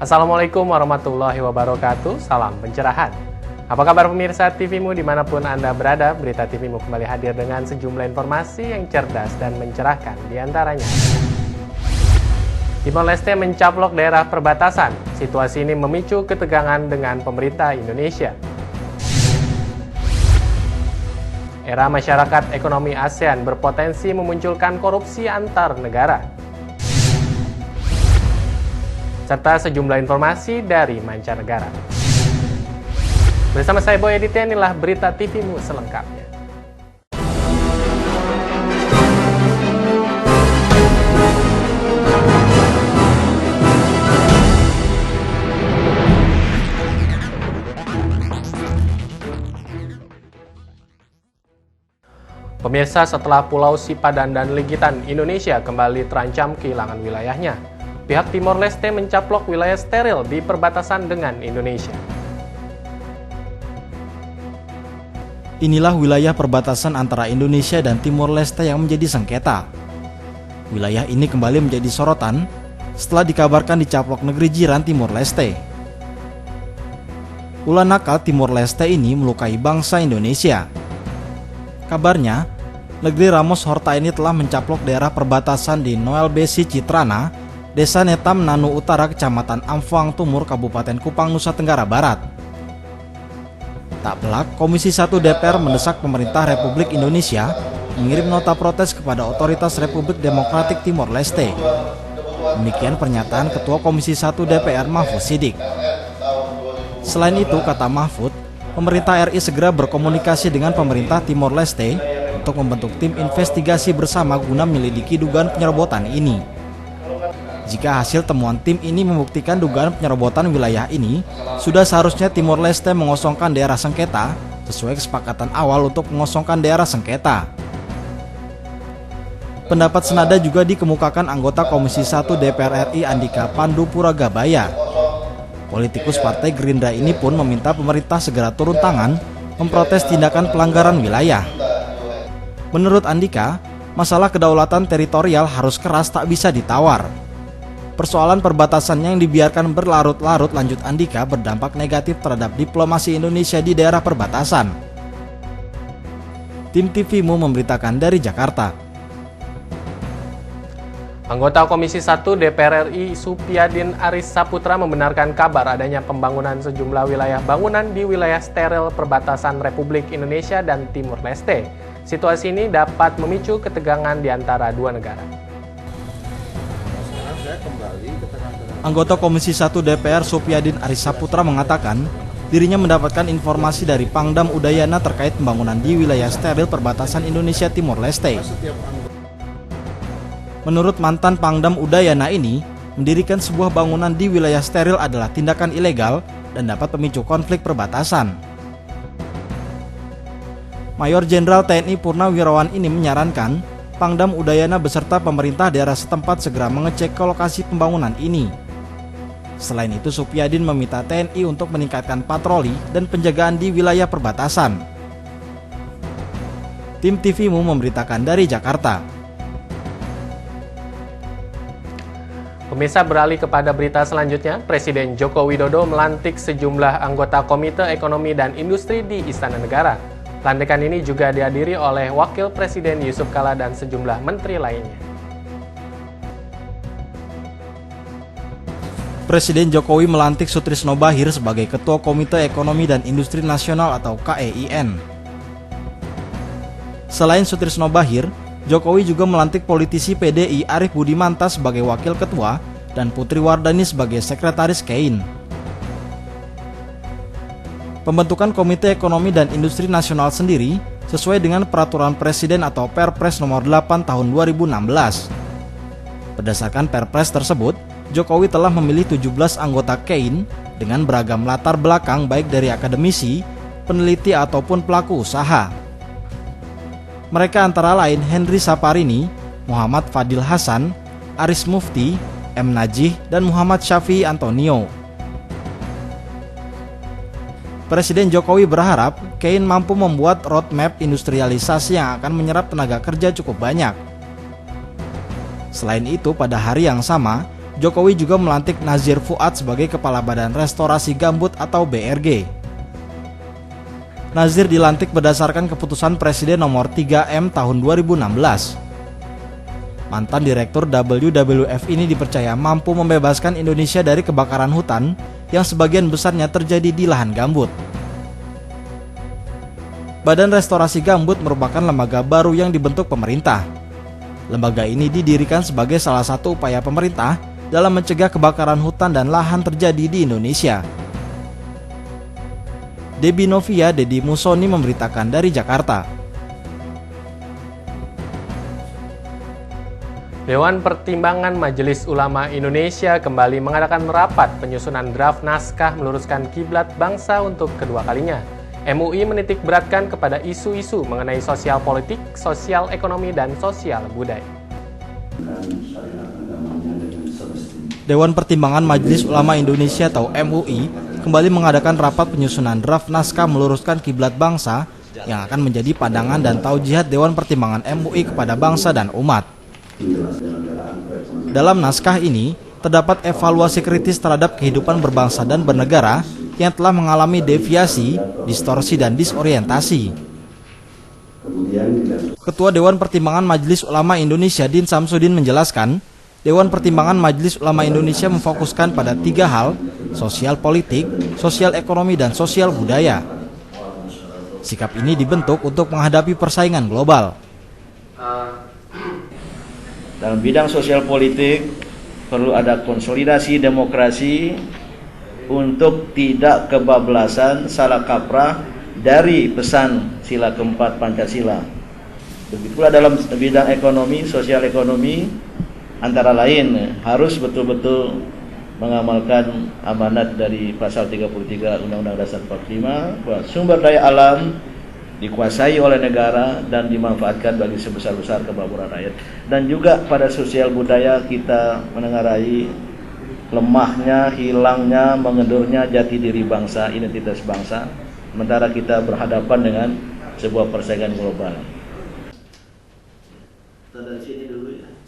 Assalamualaikum warahmatullahi wabarakatuh, salam pencerahan. Apa kabar pemirsa TVmu dimanapun Anda berada? Berita TVmu kembali hadir dengan sejumlah informasi yang cerdas dan mencerahkan diantaranya. Timor Leste mencaplok daerah perbatasan. Situasi ini memicu ketegangan dengan pemerintah Indonesia. Era masyarakat ekonomi ASEAN berpotensi memunculkan korupsi antar negara. Serta sejumlah informasi dari mancanegara. Bersama saya Boy Editya, inilah berita TVmu selengkapnya. Pemirsa, setelah Pulau Sipadan dan Legitan, Indonesia kembali terancam kehilangan wilayahnya. Pihak Timor Leste mencaplok wilayah steril di perbatasan dengan Indonesia. Inilah wilayah perbatasan antara Indonesia dan Timor Leste yang menjadi sengketa. Wilayah ini kembali menjadi sorotan setelah dikabarkan dicaplok negeri jiran Timor Leste. Ulah nakal Timor Leste ini melukai bangsa Indonesia. Kabarnya, negeri Ramos Horta ini telah mencaplok daerah perbatasan di Noel Besi Citrana, Desa Netam Nanu Utara, Kecamatan Amfuang Tumur, Kabupaten Kupang, Nusa Tenggara Barat. Tak pelak, Komisi 1 DPR mendesak pemerintah Republik Indonesia mengirim nota protes kepada otoritas Republik Demokratik Timor Leste. Demikian pernyataan Ketua Komisi 1 DPR Mahfud Siddiq. Selain itu, kata Mahfud, pemerintah RI segera berkomunikasi dengan pemerintah Timor Leste untuk membentuk tim investigasi bersama guna menyelidiki dugaan penyerobotan ini. Jika hasil temuan tim ini membuktikan dugaan penyerobotan wilayah ini, sudah seharusnya Timor Leste mengosongkan daerah sengketa sesuai kesepakatan awal untuk mengosongkan daerah sengketa. Pendapat senada juga dikemukakan anggota Komisi 1 DPR RI Andika Pandu Puragabaya. Politikus Partai Gerindra ini pun meminta pemerintah segera turun tangan memprotes tindakan pelanggaran wilayah. Menurut Andika, masalah kedaulatan teritorial harus keras, tak bisa ditawar. Persoalan perbatasannya yang dibiarkan berlarut-larut, lanjut Andika, berdampak negatif terhadap diplomasi Indonesia di daerah perbatasan. Tim TVmu memberitakan dari Jakarta. Anggota Komisi 1 DPR RI Supyadin Aris Saputra membenarkan kabar adanya pembangunan sejumlah wilayah bangunan di wilayah steril perbatasan Republik Indonesia dan Timor Leste. Situasi ini dapat memicu ketegangan di antara dua negara. Anggota Komisi 1 DPR Supyadin Aris Saputra mengatakan dirinya mendapatkan informasi dari Pangdam Udayana terkait pembangunan di wilayah steril perbatasan Indonesia Timor Leste. Menurut mantan Pangdam Udayana ini, mendirikan sebuah bangunan di wilayah steril adalah tindakan ilegal dan dapat memicu konflik perbatasan. Mayor Jenderal TNI Purnawirawan ini menyarankan Pangdam Udayana beserta pemerintah daerah setempat segera mengecek ke lokasi pembangunan ini. Selain itu, Supyadin meminta TNI untuk meningkatkan patroli dan penjagaan di wilayah perbatasan. Tim TVmu memberitakan dari Jakarta. Pemirsa, beralih kepada berita selanjutnya, Presiden Joko Widodo melantik sejumlah anggota Komite Ekonomi dan Industri di Istana Negara. Pelantikan ini juga dihadiri oleh Wakil Presiden Yusuf Kala dan sejumlah menteri lainnya. Presiden Jokowi melantik Sutrisno Bachir sebagai Ketua Komite Ekonomi dan Industri Nasional atau KEIN. Selain Sutrisno Bachir, Jokowi juga melantik politisi PDI Arief Budimanta sebagai Wakil Ketua dan Putri Wardani sebagai Sekretaris KEIN. Pembentukan Komite Ekonomi dan Industri Nasional sendiri sesuai dengan Peraturan Presiden atau Perpres nomor 8 tahun 2016. Berdasarkan Perpres tersebut, Jokowi telah memilih 17 anggota KEIN dengan beragam latar belakang baik dari akademisi, peneliti ataupun pelaku usaha. Mereka antara lain Henry Saparini, Muhammad Fadil Hasan, Aris Mufti, M. Najih, dan Muhammad Syafi'i Antonio. Presiden Jokowi berharap KEIN mampu membuat roadmap industrialisasi yang akan menyerap tenaga kerja cukup banyak. Selain itu, pada hari yang sama, Jokowi juga melantik Nazir Fuad sebagai Kepala Badan Restorasi Gambut atau BRG. Nazir dilantik berdasarkan keputusan Presiden nomor 3M tahun 2016. Mantan Direktur WWF ini dipercaya mampu membebaskan Indonesia dari kebakaran hutan yang sebagian besarnya terjadi di lahan gambut. Badan Restorasi Gambut merupakan lembaga baru yang dibentuk pemerintah. Lembaga ini didirikan sebagai salah satu upaya pemerintah dalam mencegah kebakaran hutan dan lahan terjadi di Indonesia. Debbie Novia, Deddy Musoni memberitakan dari Jakarta. Dewan Pertimbangan Majelis Ulama Indonesia kembali mengadakan rapat penyusunan draft naskah meluruskan kiblat bangsa untuk kedua kalinya. MUI menitik beratkan kepada isu-isu mengenai sosial politik, sosial ekonomi, dan sosial budaya. Dewan Pertimbangan Majelis Ulama Indonesia atau MUI kembali mengadakan rapat penyusunan draft naskah meluruskan kiblat bangsa yang akan menjadi pandangan dan taujihat Dewan Pertimbangan MUI kepada bangsa dan umat. Dalam naskah ini terdapat evaluasi kritis terhadap kehidupan berbangsa dan bernegara yang telah mengalami deviasi, distorsi, dan disorientasi. Ketua Dewan Pertimbangan Majelis Ulama Indonesia Din Samsudin menjelaskan, Dewan Pertimbangan Majelis Ulama Indonesia memfokuskan pada 3 hal, sosial politik, sosial ekonomi, dan sosial budaya. Sikap ini dibentuk untuk menghadapi persaingan global. Dalam bidang sosial politik, perlu ada konsolidasi demokrasi untuk tidak kebablasan salah kaprah dari pesan sila keempat Pancasila. Begitu pula dalam bidang ekonomi, sosial ekonomi, antara lain harus betul-betul mengamalkan amanat dari pasal 33 Undang-Undang Dasar 45 bahwa sumber daya alam dikuasai oleh negara dan dimanfaatkan bagi sebesar-besar kemakmuran rakyat. Dan juga pada sosial budaya kita menengarai lemahnya, hilangnya, mengendurnya jati diri bangsa, identitas bangsa, sementara kita berhadapan dengan sebuah persaingan global.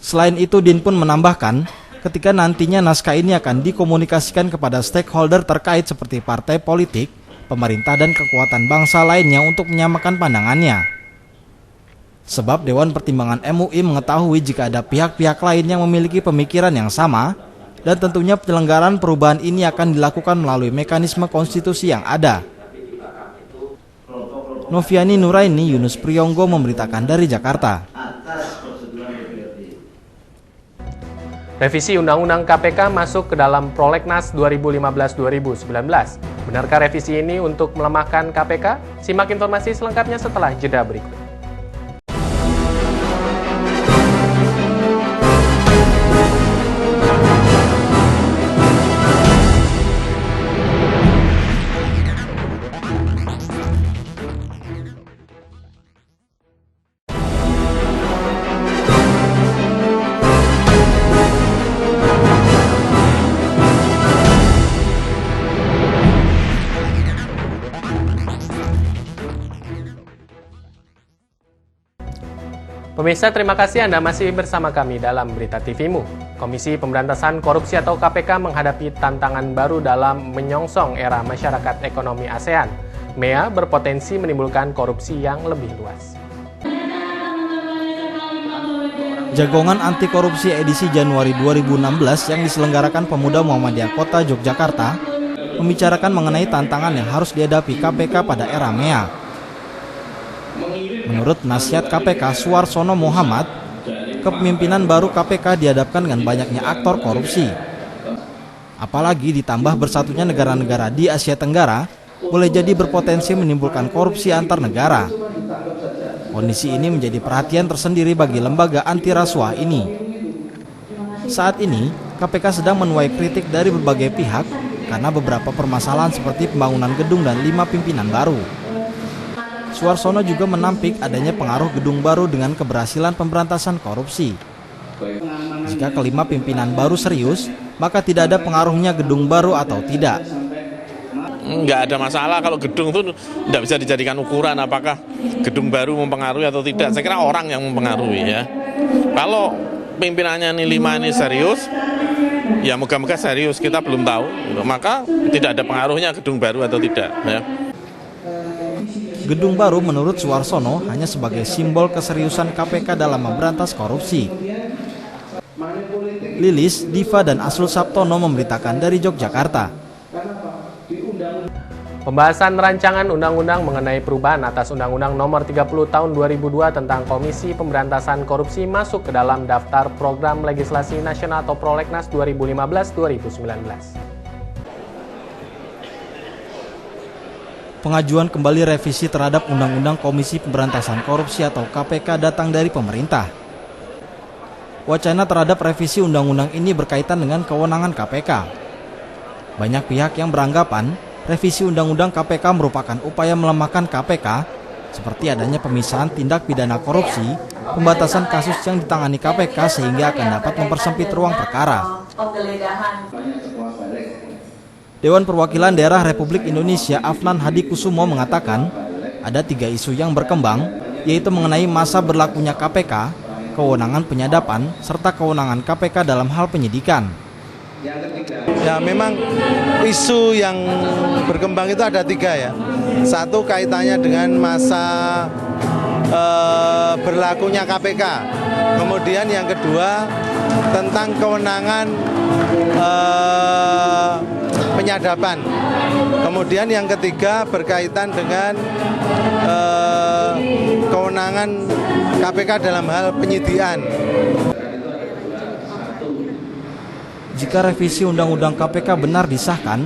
Selain itu, Din pun menambahkan, ketika nantinya naskah ini akan dikomunikasikan kepada stakeholder terkait seperti partai politik, pemerintah, dan kekuatan bangsa lainnya untuk menyamakan pandangannya. Sebab Dewan Pertimbangan MUI mengetahui jika ada pihak-pihak lain yang memiliki pemikiran yang sama, dan tentunya penyelenggaraan perubahan ini akan dilakukan melalui mekanisme konstitusi yang ada. Noviani Nuraini, Yunus Priyonggo memberitakan dari Jakarta. Revisi Undang-Undang KPK masuk ke dalam Prolegnas 2015-2019. Benarkah revisi ini untuk melemahkan KPK? Simak informasi selengkapnya setelah jeda berikut. Pemirsa, terima kasih Anda masih bersama kami dalam Berita TV-mu. Komisi Pemberantasan Korupsi atau KPK menghadapi tantangan baru dalam menyongsong era masyarakat ekonomi ASEAN. MEA berpotensi menimbulkan korupsi yang lebih luas. Jagongan anti korupsi edisi Januari 2016 yang diselenggarakan Pemuda Muhammadiyah Kota Yogyakarta membicarakan mengenai tantangan yang harus dihadapi KPK pada era MEA. Menurut penasihat KPK Suarsono Muhammad, kepemimpinan baru KPK dihadapkan dengan banyaknya aktor korupsi. Apalagi ditambah bersatunya negara-negara di Asia Tenggara, boleh jadi berpotensi menimbulkan korupsi antar negara. Kondisi ini menjadi perhatian tersendiri bagi lembaga anti rasuah ini. Saat ini, KPK sedang menuai kritik dari berbagai pihak karena beberapa permasalahan seperti pembangunan gedung dan 5 pimpinan baru. Suarsono juga menampik adanya pengaruh gedung baru dengan keberhasilan pemberantasan korupsi. Jika kelima pimpinan baru serius, maka tidak ada pengaruhnya gedung baru atau tidak. Nggak ada masalah kalau gedung itu tidak bisa dijadikan ukuran apakah gedung baru mempengaruhi atau tidak. Saya kira orang yang mempengaruhi ya. Kalau pimpinannya ini 5 ini serius, Ya moga-moga serius, kita belum tahu. Maka tidak ada pengaruhnya gedung baru atau tidak. Ya. Gedung baru menurut Suarsono hanya sebagai simbol keseriusan KPK dalam memberantas korupsi. Lilis, Diva, dan Asrul Sabtono memberitakan dari Yogyakarta. Pembahasan rancangan undang-undang mengenai perubahan atas Undang-Undang Nomor 30 Tahun 2002 tentang Komisi Pemberantasan Korupsi masuk ke dalam daftar program legislasi nasional atau Prolegnas 2015-2019. Pengajuan kembali revisi terhadap Undang-Undang Komisi Pemberantasan Korupsi atau KPK datang dari pemerintah. Wacana terhadap revisi undang-undang ini berkaitan dengan kewenangan KPK. Banyak pihak yang beranggapan revisi Undang-Undang KPK merupakan upaya melemahkan KPK, seperti adanya pemisahan tindak pidana korupsi, pembatasan kasus yang ditangani KPK sehingga akan dapat mempersempit ruang perkara. Dewan Perwakilan Daerah Republik Indonesia Afnan Hadi Kusumo mengatakan ada 3 isu yang berkembang, yaitu mengenai masa berlakunya KPK, kewenangan penyadapan, serta kewenangan KPK dalam hal penyidikan. Ya, memang isu yang berkembang itu ada 3 ya. Satu kaitannya dengan masa berlakunya KPK. Kemudian yang kedua tentang kewenangan penyadapan. Kemudian yang ketiga berkaitan dengan kewenangan KPK dalam hal penyidikan. Jika revisi Undang-Undang KPK benar disahkan,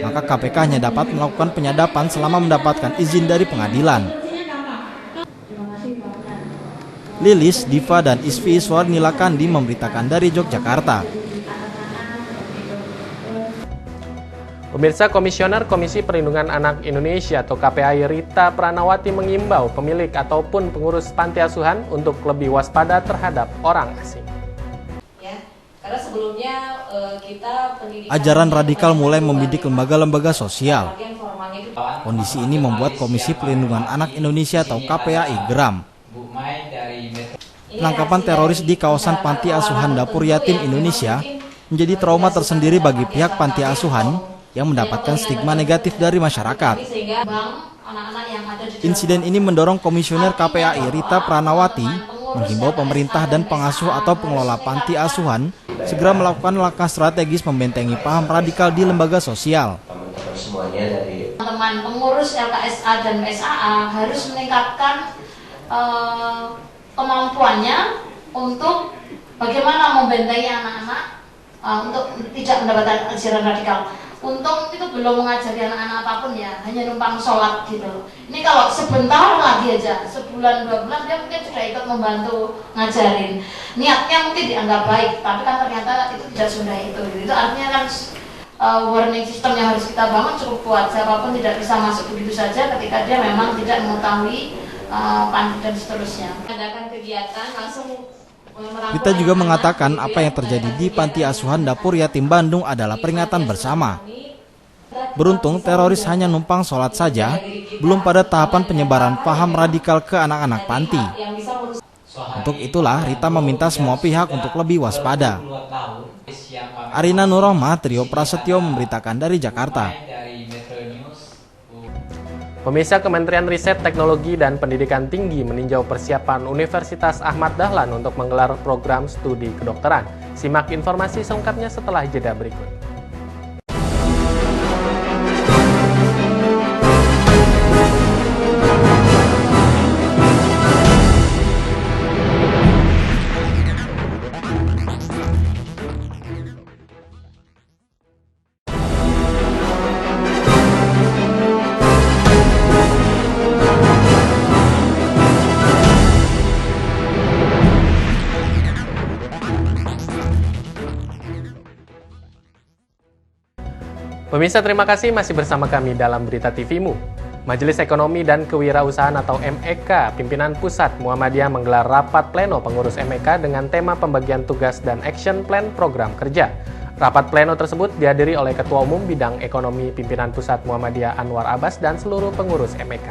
maka KPK hanya dapat melakukan penyadapan selama mendapatkan izin dari pengadilan. Lilis, Diva, dan Isfi Iswar Nilakandi memberitakan dari Yogyakarta. Pemirsa, Komisioner Komisi Perlindungan Anak Indonesia atau KPAI Rita Pranawati mengimbau pemilik ataupun pengurus panti asuhan untuk lebih waspada terhadap orang asing. Karena sebelumnya ajaran radikal mulai membidik lembaga-lembaga sosial. Kondisi ini membuat Komisi Perlindungan Anak Indonesia atau KPAI geram. Penangkapan teroris di kawasan panti asuhan Dapur Yatim Indonesia menjadi trauma tersendiri bagi pihak panti asuhan yang mendapatkan stigma negatif dari masyarakat. Insiden ini mendorong Komisioner KPAI Rita Pranawati menghimbau pemerintah dan pengasuh atau pengelola panti asuhan segera melakukan langkah strategis membentengi paham radikal di lembaga sosial. Teman-teman pengurus LKSA dan SAA harus meningkatkan kemampuannya untuk bagaimana membentengi anak-anak untuk tidak mendapatkan ajaran radikal. Untung itu belum mengajari anak-anak apapun ya, hanya numpang sholat gitu. Ini kalau sebentar lagi aja, sebulan 2 bulan dia mungkin sudah ikut membantu ngajarin. Niatnya mungkin dianggap baik, tapi kan ternyata itu tidak semudah itu. Itu artinya kan warning system yang harus kita bangun cukup kuat. Siapapun tidak bisa masuk begitu saja ketika dia memang tidak mengetahui panti dan seterusnya. Adakan kegiatan langsung. Rita juga mengatakan apa yang terjadi di panti asuhan Dapur Yatim Bandung adalah peringatan bersama. Beruntung teroris hanya numpang sholat saja, belum pada tahapan penyebaran paham radikal ke anak-anak panti. Untuk itulah Rita meminta semua pihak untuk lebih waspada. Arina Nurrohmah, Trio Prasetyo memberitakan dari Jakarta. Pemirsa, Kementerian Riset, Teknologi, dan Pendidikan Tinggi meninjau persiapan Universitas Ahmad Dahlan untuk menggelar program studi kedokteran. Simak informasi selengkapnya setelah jeda berikut. Pemirsa, terima kasih masih bersama kami dalam Berita TV-mu. Majelis Ekonomi dan Kewirausahaan atau MEK Pimpinan Pusat Muhammadiyah menggelar rapat pleno pengurus MEK dengan tema pembagian tugas dan action plan program kerja. Rapat pleno tersebut dihadiri oleh Ketua Umum Bidang Ekonomi Pimpinan Pusat Muhammadiyah Anwar Abbas dan seluruh pengurus MEK.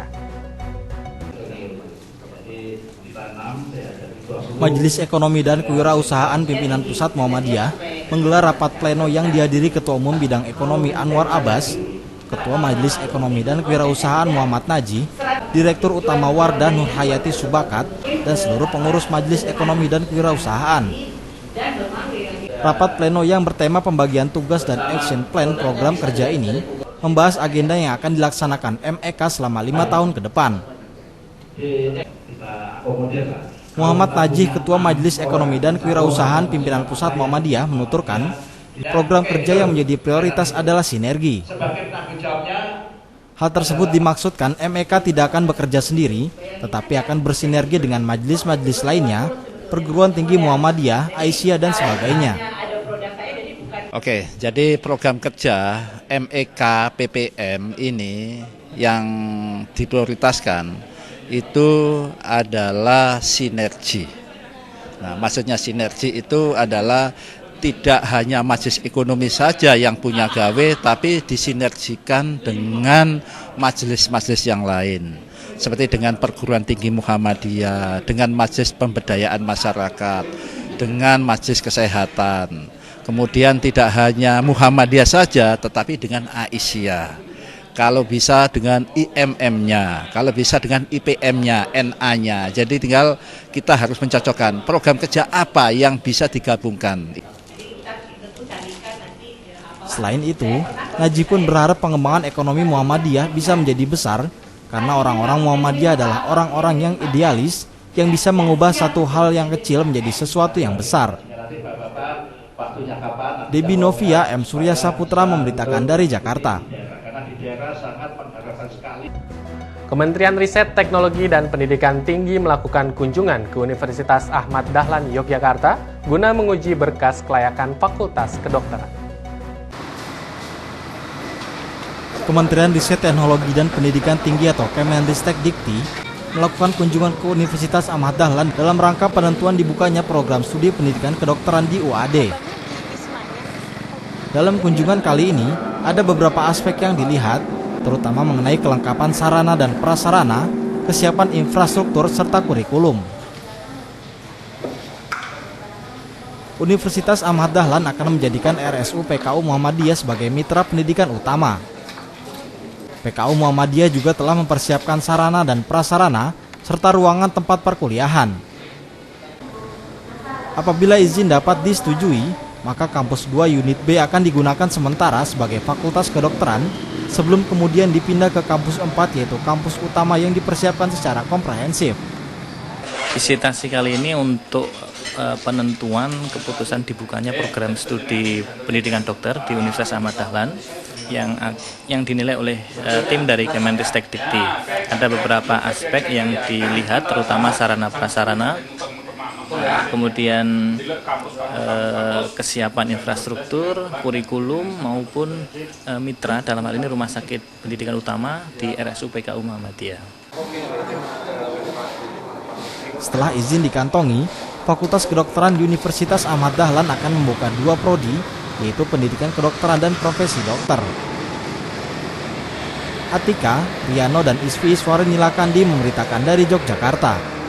Jadi kita 6, saya ada 20 Majelis Ekonomi dan Kewirausahaan Pimpinan Pusat Muhammadiyah menggelar rapat pleno yang dihadiri Ketua Umum Bidang Ekonomi Anwar Abbas, Ketua Majelis Ekonomi dan Kewirausahaan Muhammad Najih, Direktur Utama Wardah Nur Hayati Subakat, dan seluruh pengurus Majelis Ekonomi dan Kewirausahaan. Rapat pleno yang bertema pembagian tugas dan action plan program kerja ini membahas agenda yang akan dilaksanakan MEK selama 5 tahun ke depan. Muhammad Najih, Ketua Majelis Ekonomi dan Kewirausahaan Pimpinan Pusat Muhammadiyah, menuturkan program kerja yang menjadi prioritas adalah sinergi. Hal tersebut dimaksudkan MEK tidak akan bekerja sendiri, tetapi akan bersinergi dengan majelis-majelis lainnya, perguruan tinggi Muhammadiyah, Aisyah, dan sebagainya. Oke, jadi program kerja MEK PPM ini yang diprioritaskan itu adalah sinergi. Nah, maksudnya sinergi itu adalah tidak hanya majelis ekonomi saja yang punya gawe, tapi disinergikan dengan majelis-majelis yang lain. Seperti dengan perguruan tinggi Muhammadiyah, dengan majelis pemberdayaan masyarakat, dengan majelis kesehatan. Kemudian tidak hanya Muhammadiyah saja, tetapi dengan Aisyah. Kalau bisa dengan IMM-nya, kalau bisa dengan IPM-nya, NA-nya. Jadi tinggal kita harus mencocokkan program kerja apa yang bisa digabungkan. Selain itu, Najih pun berharap pengembangan ekonomi Muhammadiyah bisa menjadi besar karena orang-orang Muhammadiyah adalah orang-orang yang idealis yang bisa mengubah satu hal yang kecil menjadi sesuatu yang besar. Debbie Novia, M. Surya Saputra memberitakan dari Jakarta. Kementerian Riset, Teknologi, dan Pendidikan Tinggi melakukan kunjungan ke Universitas Ahmad Dahlan, Yogyakarta guna menguji berkas kelayakan Fakultas Kedokteran. Kementerian Riset, Teknologi, dan Pendidikan Tinggi atau Kemenristek-Dikti melakukan kunjungan ke Universitas Ahmad Dahlan dalam rangka penentuan dibukanya program studi pendidikan kedokteran di UAD. Dalam kunjungan kali ini, ada beberapa aspek yang dilihat, terutama mengenai kelengkapan sarana dan prasarana, kesiapan infrastruktur, serta kurikulum. Universitas Ahmad Dahlan akan menjadikan RSU PKU Muhammadiyah sebagai mitra pendidikan utama. PKU Muhammadiyah juga telah mempersiapkan sarana dan prasarana, serta ruangan tempat perkuliahan. Apabila izin dapat disetujui, maka kampus 2 unit B akan digunakan sementara sebagai fakultas kedokteran sebelum kemudian dipindah ke kampus 4 yaitu kampus utama yang dipersiapkan secara komprehensif. Visitasi kali ini untuk penentuan keputusan dibukanya program studi pendidikan dokter di Universitas Ahmad Dahlan yang dinilai oleh tim dari Kemenristek-Dikti. Ada beberapa aspek yang dilihat, terutama sarana prasarana, kemudian kesiapan infrastruktur, kurikulum maupun mitra, dalam hal ini Rumah Sakit Pendidikan Utama di RSU PKU Muhammadiyah. Setelah izin dikantongi, Fakultas Kedokteran di Universitas Ahmad Dahlan akan membuka 2 prodi, yaitu Pendidikan Kedokteran dan Profesi Dokter. Atika, Riano, dan Isfi Iswari Nilakandi memberitakan dari Yogyakarta.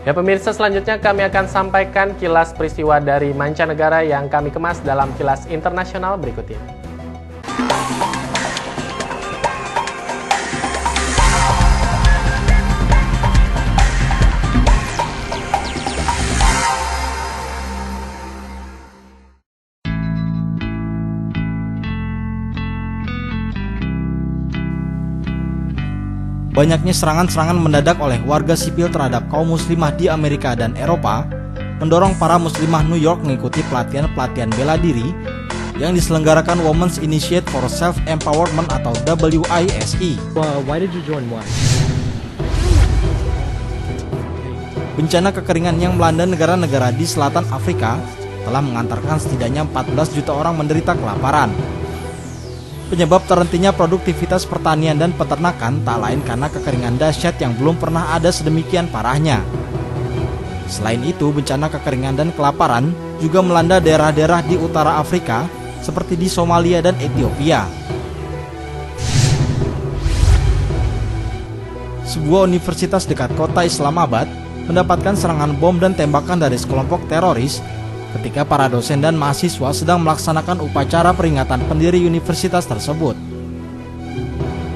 Ya pemirsa, selanjutnya kami akan sampaikan kilas peristiwa dari mancanegara yang kami kemas dalam kilas internasional berikut ini. Banyaknya serangan-serangan mendadak oleh warga sipil terhadap kaum muslimah di Amerika dan Eropa mendorong para muslimah New York mengikuti pelatihan-pelatihan bela diri yang diselenggarakan Women's Initiative for Self-Empowerment atau WISE. Why did you join WISE? Bencana kekeringan yang melanda negara-negara di selatan Afrika telah mengantarkan setidaknya 14 juta orang menderita kelaparan. Penyebab terhentinya produktivitas pertanian dan peternakan tak lain karena kekeringan dahsyat yang belum pernah ada sedemikian parahnya. Selain itu, bencana kekeringan dan kelaparan juga melanda daerah-daerah di utara Afrika seperti di Somalia dan Ethiopia. Sebuah universitas dekat kota Islamabad mendapatkan serangan bom dan tembakan dari sekelompok teroris ketika para dosen dan mahasiswa sedang melaksanakan upacara peringatan pendiri universitas tersebut.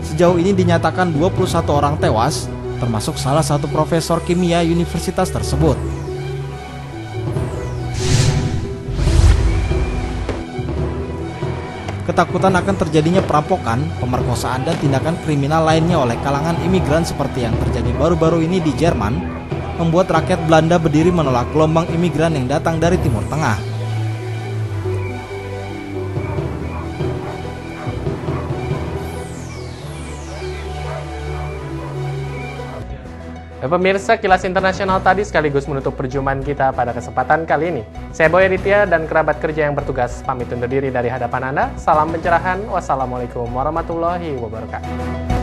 Sejauh ini dinyatakan 21 orang tewas, termasuk salah satu profesor kimia universitas tersebut. Ketakutan akan terjadinya perampokan, pemerkosaan, dan tindakan kriminal lainnya oleh kalangan imigran seperti yang terjadi baru-baru ini di Jerman, membuat rakyat Belanda berdiri menolak gelombang imigran yang datang dari Timur Tengah. Pemirsa, Kilas Internasional tadi sekaligus menutup perjumpaan kita pada kesempatan kali ini. Saya Boy Aditya dan kerabat kerja yang bertugas pamit undur diri dari hadapan Anda. Salam pencerahan. Wassalamualaikum warahmatullahi wabarakatuh.